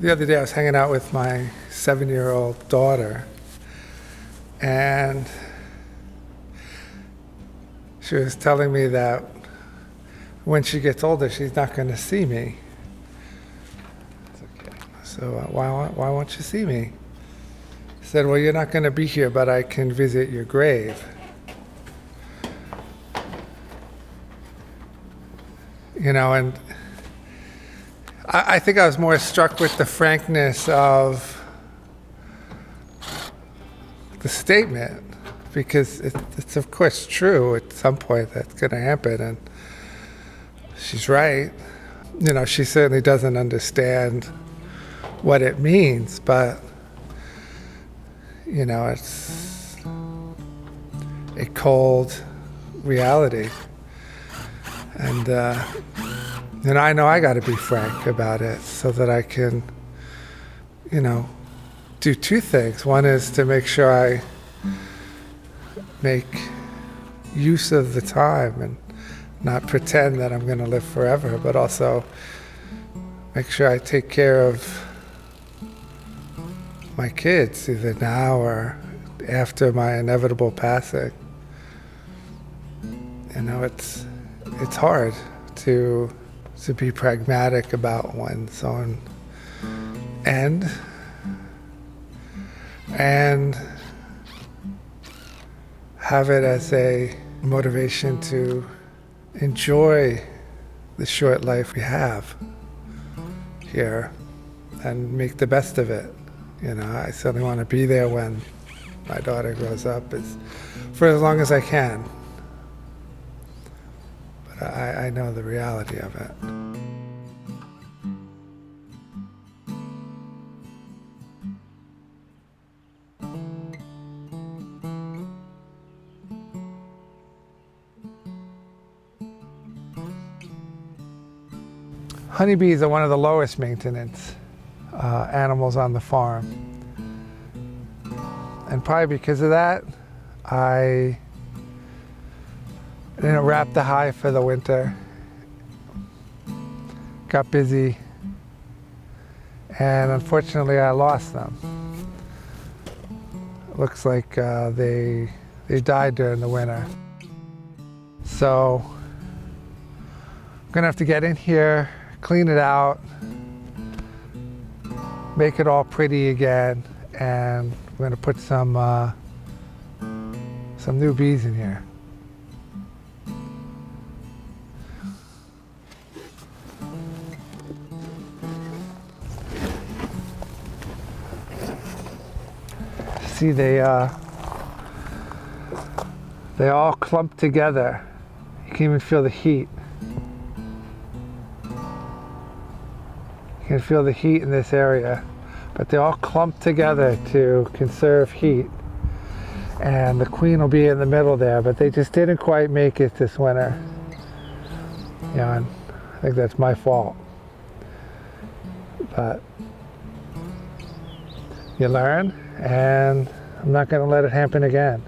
The other day I was hanging out with my 7-year-old daughter, and she was telling me that when she gets older, she's not going to see me. Okay. So why won't you see me? I said, well, you're not going to be here, but I can visit your grave. You know, and I think I was more struck with the frankness of the statement, because it's of course true. At some point that's going to happen, and she's right. You know, she certainly doesn't understand what it means, but you know, it's a cold reality. And you know, I I got to be frank about it so that I can, you know, do two things. One is to make sure I make use of the time and not pretend that I'm going to live forever, but also make sure I take care of my kids, either now or after my inevitable passing. You know, it's hard to be pragmatic about one's own end and have it as a motivation to enjoy the short life we have here and make the best of it. You know, I certainly want to be there when my daughter grows up, for as long as I can. But I know the reality of it. Honeybees are one of the lowest maintenance animals on the farm. And probably because of that, I didn't wrap the hive for the winter. Got busy, and unfortunately I lost them. It looks like they died during the winter. So I'm gonna have to get in here, clean it out, make it all pretty again, and we're gonna put some new bees in here. See, they all clump together. You can even feel the heat. You can feel the heat in this area, but they all clump together to conserve heat. And the queen will be in the middle there, but they just didn't quite make it this winter. You know, and I think that's my fault. But you learn, and I'm not going to let it happen again.